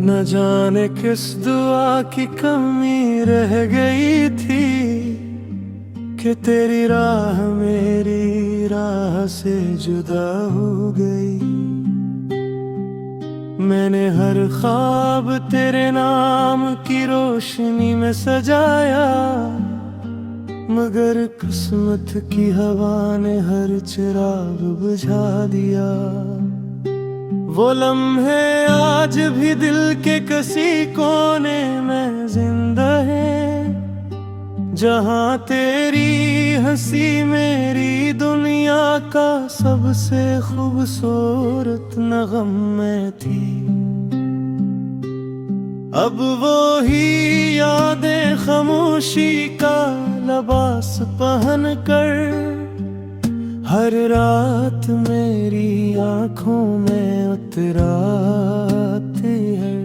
न जाने किस दुआ की कमी रह गई थी कि तेरी राह मेरी राह से जुदा हो गई। मैंने हर ख्वाब तेरे नाम की रोशनी में सजाया, मगर किस्मत की हवा ने हर चिराग बुझा दिया। वो लम्हे आज भी दिल के किसी कोने में जिंदा है, जहाँ तेरी हंसी मेरी दुनिया का सबसे खूबसूरत नगम में थी। अब वो ही यादें खामोशी का लिबास पहन कर हर रात मेरी आंखों में उतराती है।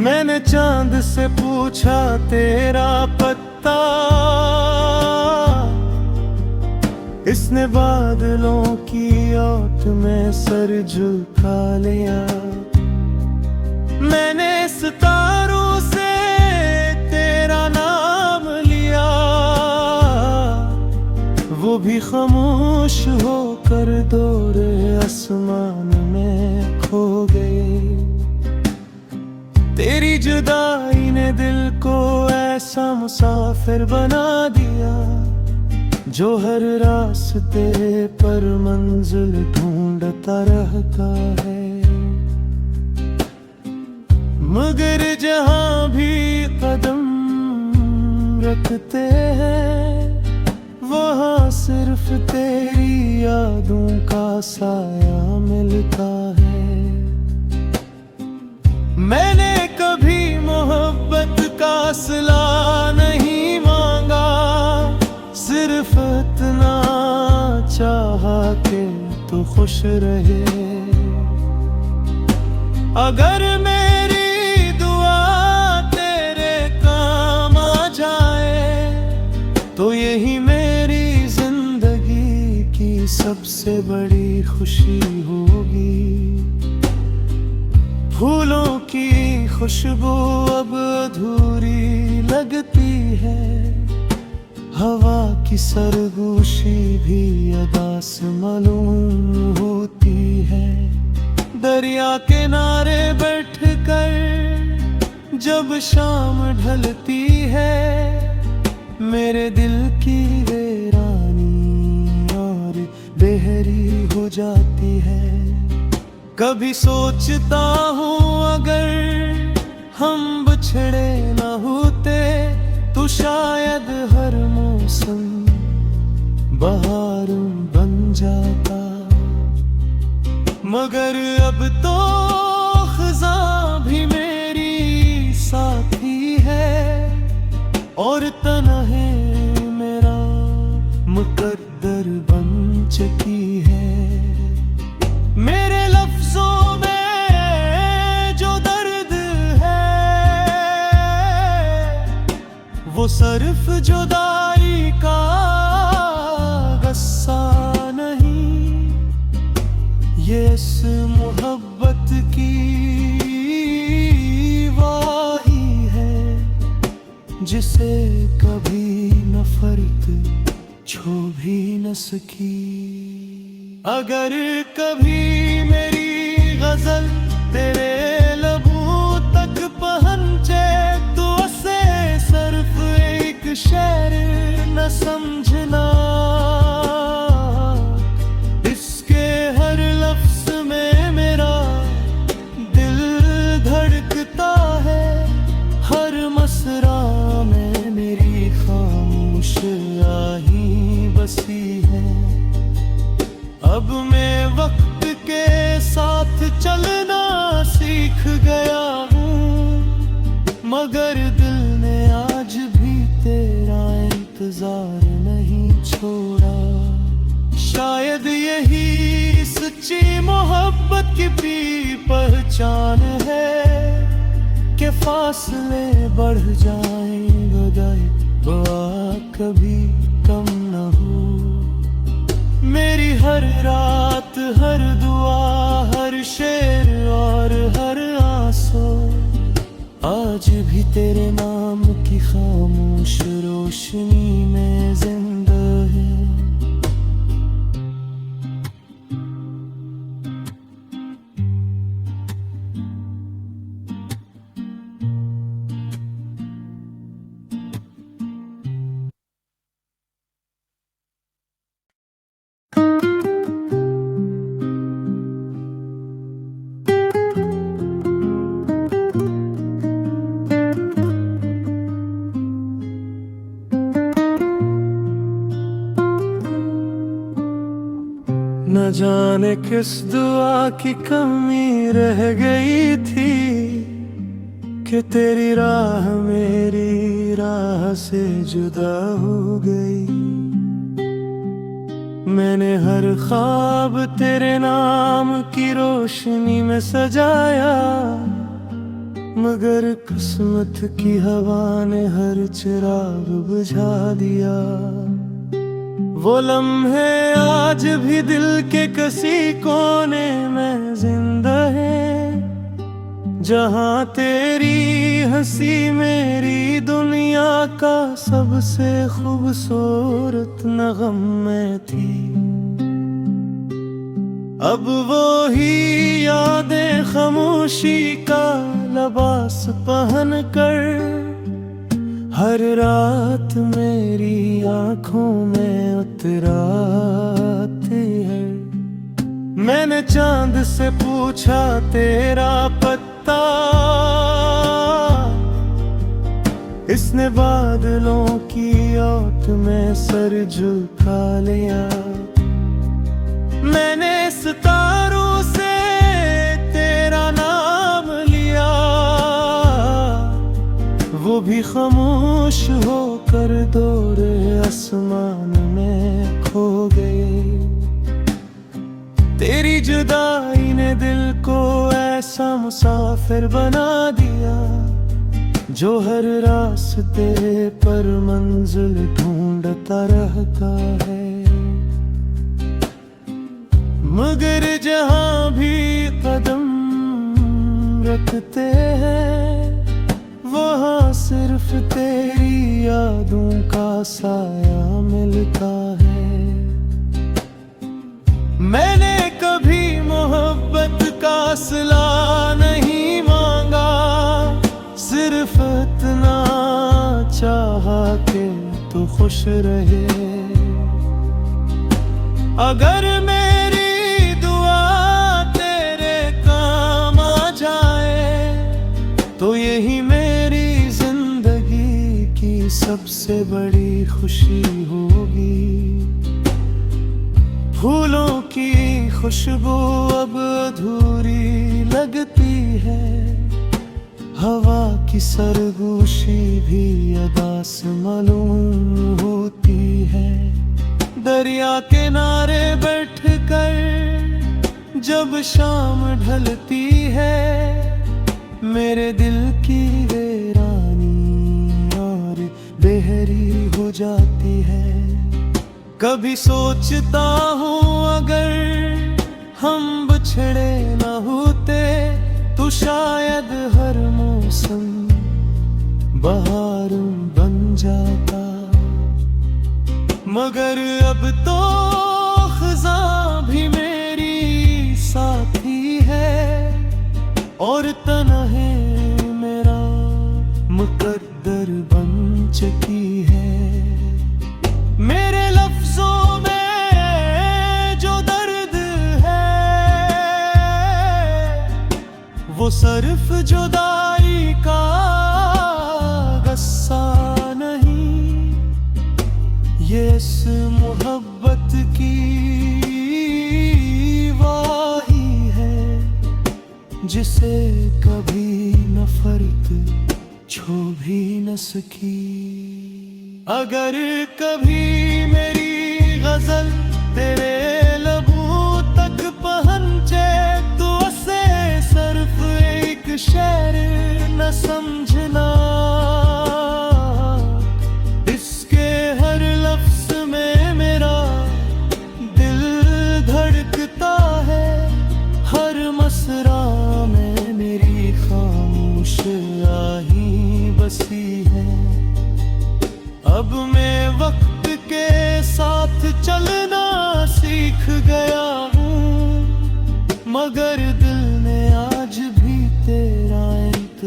मैंने चांद से पूछा तेरा पता, इसने बादलों की ओट में सर झुका लिया। मैंने सितारों से तेरा नाम लिया, वो भी खामोश होकर दोरे आसमान में खो गए। तेरी जुदाई ने दिल को ऐसा मुसाफिर बना दिया, जो हर रास्ते पर मंजिल ढूंढता रहता है। मगर जहाँ भी कदम रखते हैं, वहाँ सिर्फ तेरी यादों का साया मिलता है। मैंने कभी मोहब्बत का सिला नहीं मांगा, सिर्फ इतना चाहा कि तू खुश रहे। अगर मेरी दुआ तेरे काम आ जाए, तो यही मेरी जिंदगी की सबसे बड़ी खुशी होगी। फूलों की खुशबू अब अधूरी लगती है, हवा की सरगोशी भी अदा से मालूम होती है। दरिया किनारे बैठकर जब शाम ढलती है, मेरे दिल की वीरानी और बेहरी हो जाती है। कभी सोचता हूँ अगर हम बिछड़े न होते, तो शायद हर मौसम बहार बन जाता। मगर अब तो खज़ां भी मेरी साथी है, और तन्हाई मेरा मुकद्दर बन चुकी है। मेरे लफ्जों में जो दर्द है, वो सिर्फ जुदाई का गस्सा नहीं, ये इस मोहब्बत की वाही है, जिसे कभी नफरत छू भी न सकी। अगर कभी मेरी गजल तेरे लबों तक पहुंचे, तो उसे सिर्फ एक शेर न समझना। इसके हर लफ्ज में मेरा दिल धड़कता है, हर मसरा में मेरी खामोश आही बसी है। अब मैं वक्त के साथ चलना सीख गया हूँ, मगर दिल ने आज भी तेरा इंतजार नहीं छोड़ा। शायद यही सच्ची मोहब्बत की भी पहचान है, कि फासले बढ़ जाएं बजाय दुआ कभी कम न हो। मेरी हर रात, हर दुआ, हर शेर और हर आंसू आज भी तेरे नाम की खामोश रोशनी में जिंदा है। न जाने किस दुआ की कमी रह गई थी कि तेरी राह मेरी राह से जुदा हो गई। मैंने हर ख्वाब तेरे नाम की रोशनी में सजाया, मगर किस्मत की हवा ने हर चिराग बुझा दिया। वो लम्हे आज भी दिल के किसी कोने में जिंदा है, जहाँ तेरी हंसी मेरी दुनिया का सबसे खूबसूरत नगम में थी। अब वो ही यादें खामोशी का लिबास पहन कर हर रात मेरी आंखों में उतराती है। मैंने चांद से पूछा तेरा पता, इसने बादलों की ओट में सर झुका लिया। मैंने सितारों से तेरा नाम लिया, वो भी खामोश होकर दोरे आसमान में खो गए। तेरी जुदाई ने दिल को ऐसा मुसाफिर बना दिया, जो हर रास्ते पर मंजिल ढूंढता रहता है। मगर जहां भी कदम रखते हैं, वहाँ सिर्फ तेरी यादों का साया मिलता है। मैंने कभी मोहब्बत का सिला नहीं मांगा, सिर्फ इतना चाहा कि तू खुश रहे। अगर मेरी दुआ तेरे काम आ जाए, तो यही मेरी जिंदगी की सबसे बड़ी खुशी होगी। फूलों की खुशबू अब अधूरी लगती है, हवा की सरगोशी भी अदा से मालूम होती है। दरिया किनारे बैठकर जब शाम ढलती है, मेरे दिल की वीरानी और बेहरी हो जाती है। कभी सोचता हूँ अगर हम बिछड़े न होते, तो शायद हर मौसम बहार बन जाता। मगर अब तो खज़ां भी मेरी साथी है, और तन्हाई मेरा मुकद्दर बन चुकी है। मेरे लफ्जों में जो दर्द है, वो सिर्फ जुदाई का गस्सा नहीं, ये इस मोहब्बत की वाही है, जिसे कभी नफरत छू भी न सकी। अगर कभी मेरी गजल तेरे लबों तक पहुंचे, तो उसे सिर्फ एक शेर न समझना। इसके हर लफ्ज में मेरा दिल धड़कता है, हर मसरा में मेरी खामोश आही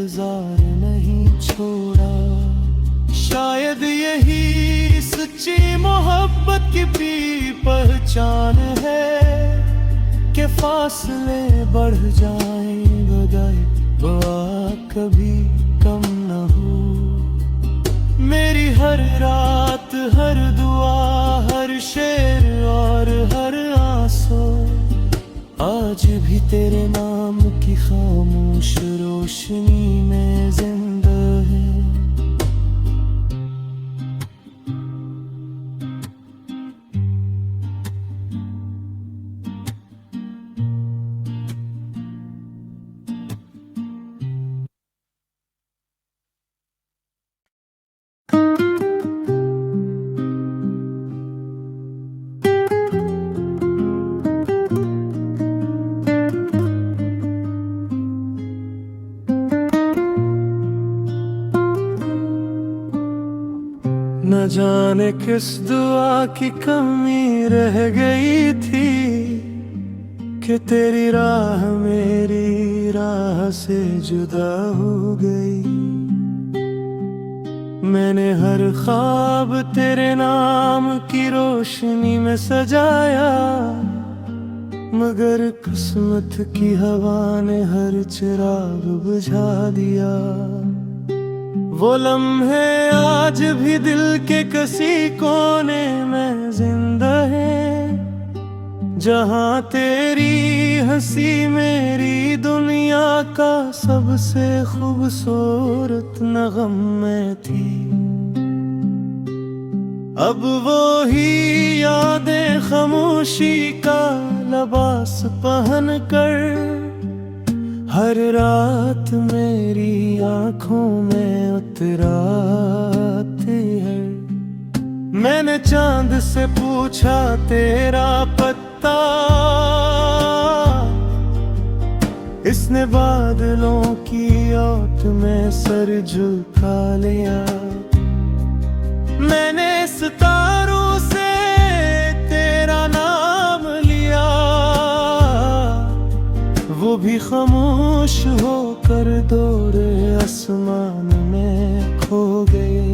इंतजार नहीं छोड़ा। शायद यही सच्ची मोहब्बत की भी पहचान है कि फासले बढ़ जाएं बजाय दुआ कभी कम न हो। मेरी हर रात, हर दुआ, हर शेर और हर आंसू आज भी तेरे नाम की खामोश रोशनी में जिंदा है। न जाने किस दुआ की कमी रह गई थी कि तेरी राह मेरी राह से जुदा हो गई। मैंने हर ख्वाब तेरे नाम की रोशनी में सजाया, मगर किस्मत की हवा ने हर चिराग बुझा दिया। वो लम्हे आज भी दिल के किसी कोने में जिंदा है, जहाँ तेरी हंसी मेरी दुनिया का सबसे खूबसूरत नगम में थी। अब वो ही यादें खामोशी का लिबास पहन कर हर रात मेरी आंखों में उतराती है। मैंने चांद से पूछा तेरा पता, इसने बादलों की ओट में सर झुका लिया। मैंने सितारों से तेरा नाम लिया, वो भी खामोश होकर दोरे आसमान में खो गए।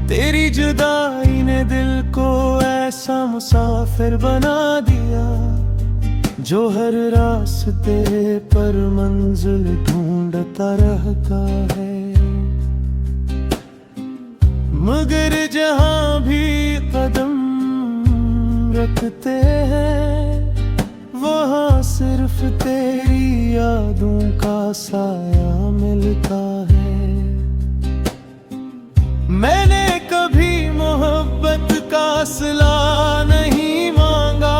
तेरी जुदाई ने दिल को ऐसा मुसाफिर बना दिया, जो हर रास्ते पर मंजिल ढूंढता रहता है। मगर जहाँ भी कदम रखते हैं, वहाँ सिर्फ तेरी यादों का साया मिलता है। मैंने कभी मोहब्बत का सिला नहीं मांगा,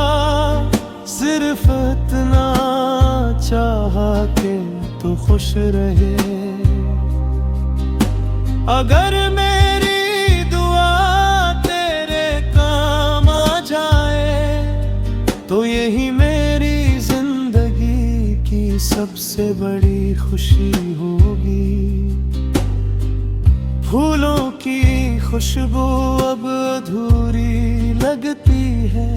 सिर्फ इतना चाहा कि तू खुश रहे। अगर मेरी दुआ तेरे काम आ जाए, तो यही सबसे बड़ी खुशी होगी। फूलों की खुशबू अब अधूरी लगती है,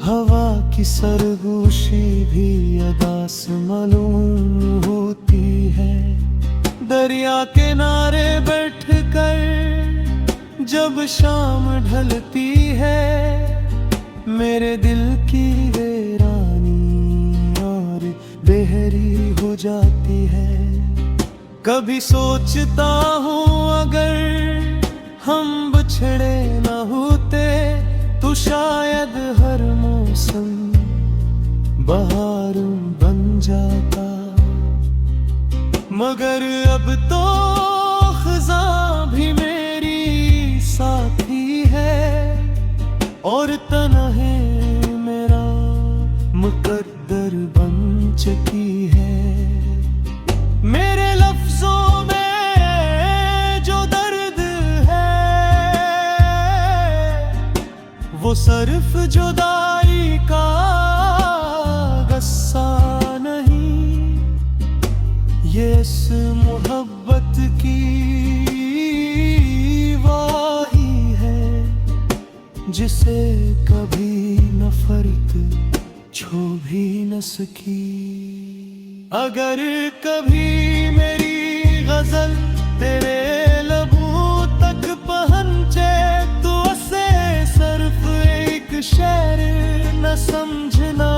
हवा की सरगोशी भी अदा से मालूम होती है। दरिया किनारे बैठकर जब शाम ढलती है, मेरे दिल की बेहरी हो जाती है। कभी सोचता हूँ अगर हम बिछड़े न होते, तो शायद हर मौसम बहार बन जाता। मगर अब तो खज़ां भी मेरी साथी है, और तन्हे मेरा मुकद्दर बन चुकी है। मेरे लफ्जों में जो दर्द है, वो सिर्फ जुदाई का गस्सा नहीं, ये इस मोहब्बत की वाही है, जिसे कभी नफरत छू भी न सकी। अगर कभी मेरी गजल तेरे लबों तक पहुंचे तो उसे सिर्फ एक शेर न समझना,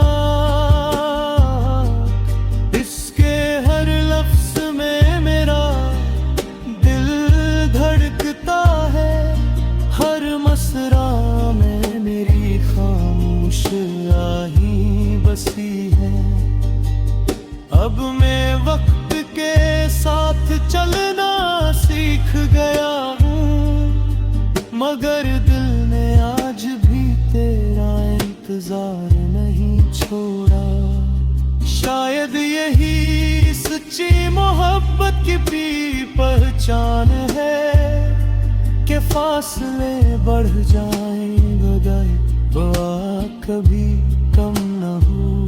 इसके हर लफ्ज में मेरा दिल धड़कता है, हर मसरा में मेरी खामोश आही बसी है। अब मैं वक्त के साथ चलना सीख गया हूँ, मगर दिल ने आज भी तेरा इंतजार नहीं छोड़ा। शायद यही सच्ची मोहब्बत की भी पहचान है कि फासले बढ़ जाएं बजाए बात कभी कम न हो।